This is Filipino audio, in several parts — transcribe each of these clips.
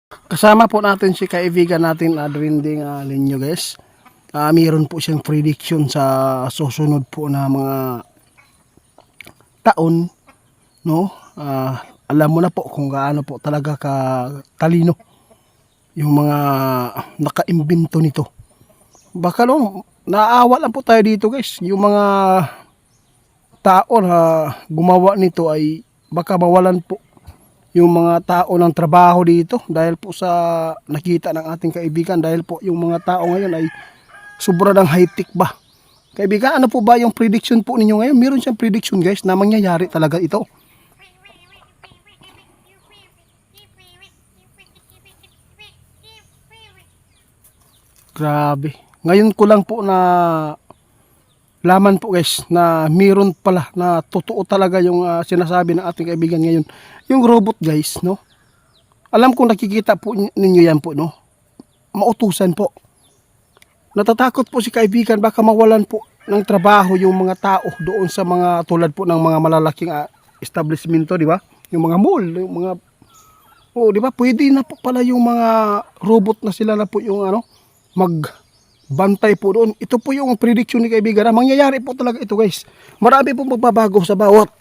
Kasama po natin si kaibigan natin Adwinding Linyo guys. Mayroon po siyang prediction sa susunod po na mga taon, no? Alam mo na po kung gaano po talaga ka talino yung mga nakaimbento nito. Baka no, naawa lang po tayo dito guys. Yung mga tao na gumawa nito ay baka mawalan po yung mga tao ng trabaho dito dahil po sa nakita ng ating kaibigan, dahil po yung mga tao ngayon ay sobra ng high-tech ba. Kaibigan, ano po ba yung prediction po ninyo ngayon? Meron siyang prediction guys na mangyayari talaga ito. Grabe. Ngayon ko lang po na laman po guys na meron pala na totoo talaga yung sinasabi ng ating kaibigan ngayon. Yung robot guys, no? Alam kong nakikita po ninyo yan po, no? Mautusan po. Natatakot po si kaibigan baka mawalan po ng trabaho yung mga tao doon sa mga tulad po ng mga malalaking establishmento, di ba? Yung mga mall, yung mga di ba? Pwede na po pala yung mga robot na sila na po yung magbantay po doon. Ito po yung prediction ni kaibigan na mangyayari po talaga ito guys. Marami po magbabago sa bawat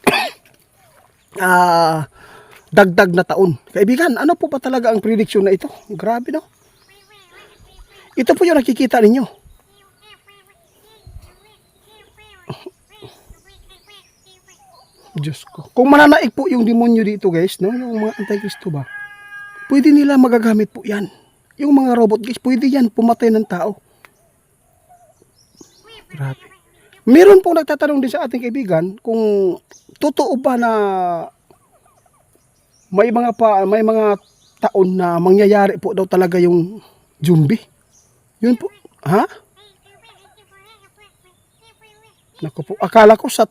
dagdag na taon. Kaibigan, ano po ba talaga ang prediction na ito? Grabe no? Ito po yung nakikita ninyo. Diyos ko. Kung mananaig po yung demonyo dito guys, no? Yung mga antikristo ba? Pwede nila magagamit po yan. Yung mga robot guys, pwede yan pumatay ng tao. Grabe. Meron pong nagtatanong din sa ating kaibigan kung totoo ba na may mga taon na mangyayari po daw talaga yung zombie. Yun po. Ha? Naku po. Akala ko sa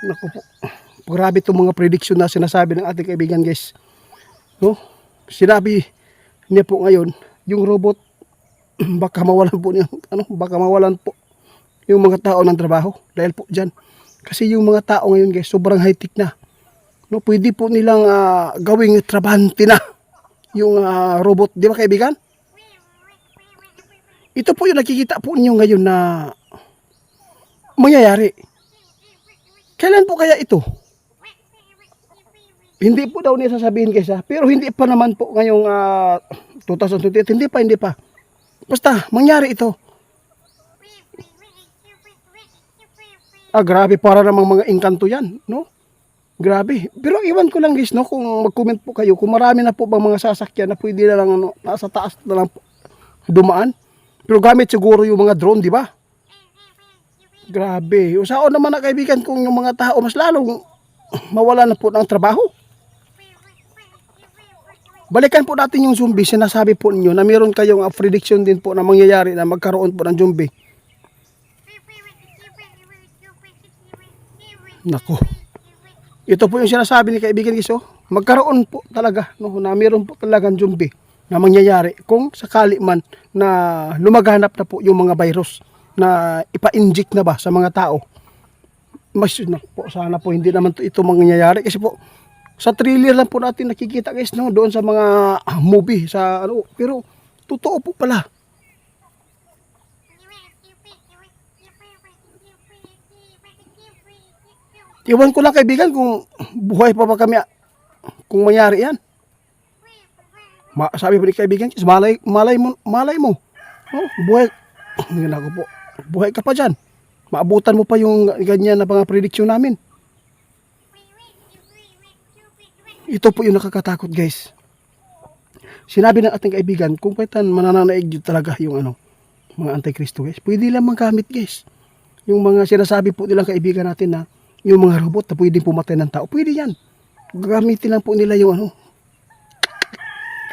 naku po. Grabe itong mga prediction na sinasabi ng ating kaibigan guys. No? Sinabi niya po ngayon, yung robot baka mawalan po baka mawalan po yung mga tao ng trabaho dahil po diyan. Kasi yung mga tao ngayon guys, sobrang high-tech na. No, pwede po nilang gawing trabante na yung robot, di ba kaibigan? Ito po yung nakikita po ninyo ngayon na mangyayari. Kailan po kaya ito? Hindi po daw niya sasabihin guys pero hindi pa naman po ngayong 2028, hindi pa. Basta mangyari ito. Grabe, para namang mga engkanto yan, no? Grabe. Pero iwan ko lang guys, no, kung mag-comment po kayo kung marami na po bang mga sasakyan na pwede na lang nasa taas na lang po dumaan. Pero gamit siguro yung mga drone, di ba? Grabe. Usao naman na kaibigan kung yung mga tao mas lalong mawala na po ng trabaho. Balikan po natin yung zombie. Sinasabi po ninyo na meron kayong prediction din po na mangyayari na magkaroon po ng zombie. Nako. Ito po yung sinasabi ni kaibigan guys, magkaroon po talaga, no, na meron po talagang zombie na mangyayari kung sakali man na lumaganap na po yung mga virus na ipa-inject na ba sa mga tao. Mas po, sana po hindi naman ito mangyayari kasi po sa trailer lang po natin nakikita guys, no, doon sa mga movie sa pero totoo po pala. Iwan ko lang kaibigan kung buhay pa ba kami kung mangyari yan. Sabi po ni kaibigan, malay mo. Oh, buhay. Ngayon ako po. Buhay ka pa dyan. Maabutan mo pa yung ganyan na mga prediction namin. Ito po yung nakakatakot guys. Sinabi ng ating kaibigan, kung paitan manananaig yun talaga yung mga antikristo guys. Pwede lang manggamit guys. Yung mga sinasabi po nilang kaibigan natin na yung mga robot na pwedeng pumatay ng tao, pwede yan. Gagamitin lang po nila yung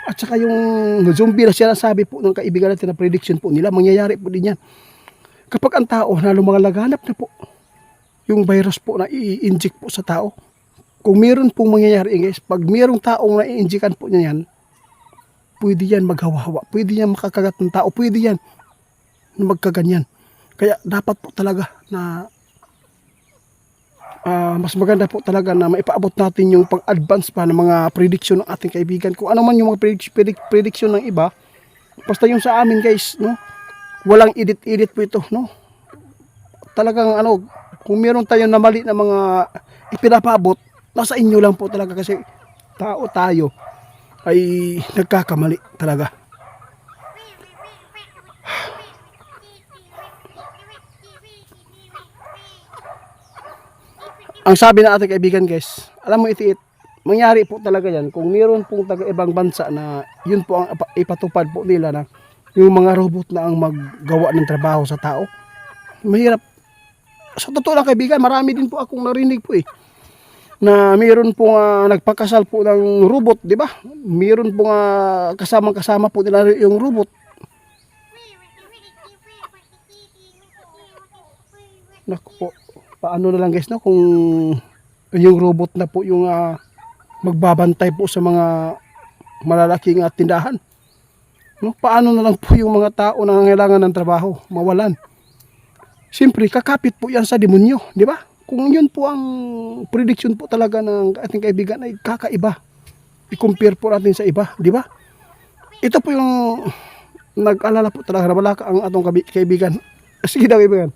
at saka yung zombie na sinasabi po ng kaibigan natin na prediction po nila, mangyayari po din yan. Kapag ang tao na lumalaganap na po yung virus po na i-inject po sa tao, kung meron pong mangyayari guys, pag merong taong na-i-injectan po niya yan, pwede yan maghawa-hawa, pwede yan makakagat ng tao, pwede yan magkaganyan. Kaya dapat po talaga na mas maganda po talaga na maipaabot natin yung pang-advance pa ng mga prediction ng ating kaibigan. Kung ano man yung mga prediction ng iba, basta yung sa amin guys, no? Walang edit-edit po ito, no? Talagang ano, kung meron tayong na mali na mga ipinapaabot, nasa inyo lang po talaga kasi tao tayo ay nagkakamali talaga. Ang sabi ng ating kaibigan guys, alam mo itiit, mangyari po talaga yan kung meron pong taga-ibang bansa na yun po ang ipatupad po nila na yung mga robot na ang maggawa ng trabaho sa tao. Mahirap. Sa totoo lang kaibigan, marami din po akong narinig po na meron pong nagpakasal po ng robot, di ba? Meron pong kasama po nila yung robot. Naku po, paano na lang guys, no? Kung yung robot na po yung magbabantay po sa mga malalaking tindahan. No? Paano na lang po yung mga tao na nangailangan ng trabaho, mawalan. Siyempre, kakapit po yan sa demonyo, di ba? Kung yun po ang prediction po talaga ng ating kaibigan ay kakaiba. I-compare po natin sa iba, di ba? Ito po yung nag-alala po talaga na wala ang atong kaibigan. Sige daw kaibigan.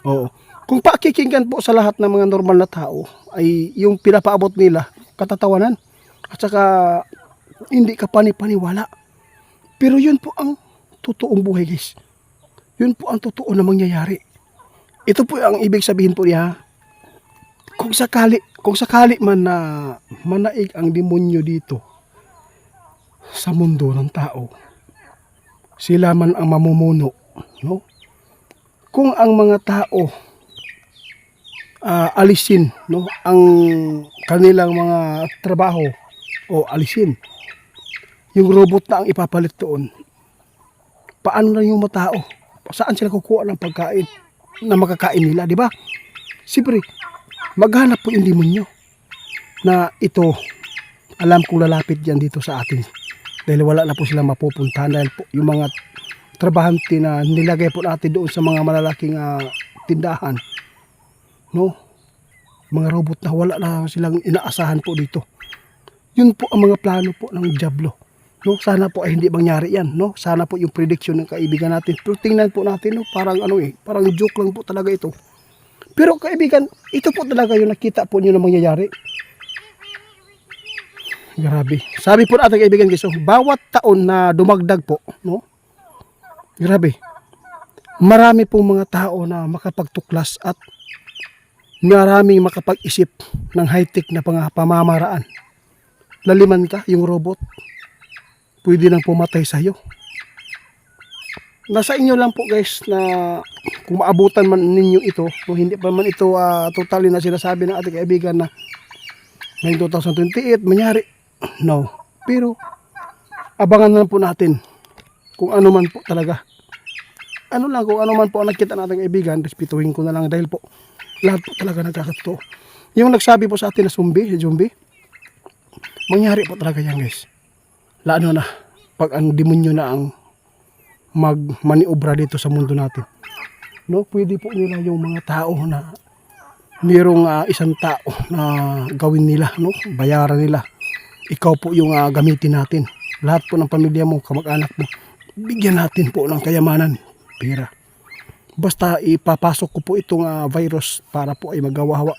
Oo. Kung pakikinggan po sa lahat ng mga normal na tao ay yung pinapaabot nila katatawanan at saka hindi ka panipaniwala. Pero yun po ang totoong buhay guys. Yun po ang totoo na mangyayari. Ito po ang ibig sabihin po niya. Kung sakali man na manaig ang demonyo dito sa mundo ng tao, sila man ang mamumuno, no? Kung ang mga tao alisin, no, ang kanilang mga trabaho o alisin, yung robot na ang ipapalit doon, paano na yung mga tao? Saan sila kukuha ng pagkain na makakain nila, di ba? Siyempre, maghanap po yung demonyo na ito, alam kong lalapit yan dito sa atin. Dahil wala na po silang mapupuntahan dahil po yung mga trabahante na nilagay po natin doon sa mga malalaking tindahan. No? Mga robot na wala na silang inaasahan po dito. Yun po ang mga plano po ng Diablo. No, sana po ay hindi mangyari yan, no? Sana po yung prediction ng kaibigan natin. Pero tingnan po natin, no, parang parang joke lang po talaga ito. Pero kaibigan, ito po talaga yung nakita po niyo na mangyayari. Grabe. Sabi po natin kaibigan guys, bawat taon na dumagdag po, no? Grabe. Marami pong mga tao na makapagtuklas at maraming makapag-isip ng high-tech na pamamaraan. Laliman ka, yung robot pwede nang pumatay sa'yo. Nasa inyo lang po guys na kung maabutan man ninyo ito, kung hindi pa man ito totally na sinasabi ng ating kaibigan na ngayong 2028 manyari. No. Pero abangan na lang po natin kung ano man po talaga. Kung ano man po ang nakita nating kaibigan, respetuhin ko na lang dahil po lahat po talaga nagkakatotoo. Yung nagsabi po sa atin na zombie, mangyari po talaga yan guys. Lalo na pag ang demonyo na ang magmaniobra dito sa mundo natin. No, pwede po nila yung mga tao na mayroong isang tao na gawin nila, no? Bayaran nila. Ikaw po yung gamitin natin. Lahat po ng pamilya mo, kamag-anak mo, bigyan natin po ng kayamanan, pera. Basta ipapasok ko po itong virus para po ay magawa-hawa.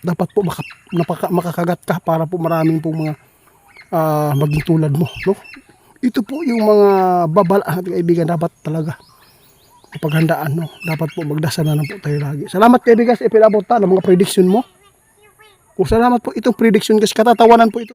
Dapat po makakagat ka para po maraming po mga maging tulad mo, no? Ito po yung mga babala ating kaibigan dapat talaga ipaghandaan, no? Dapat po magdasal na po tayo lagi. Salamat kaibigan sa ipinabot ng mga prediction mo. Salamat po itong prediction guys, katatawanan po ito.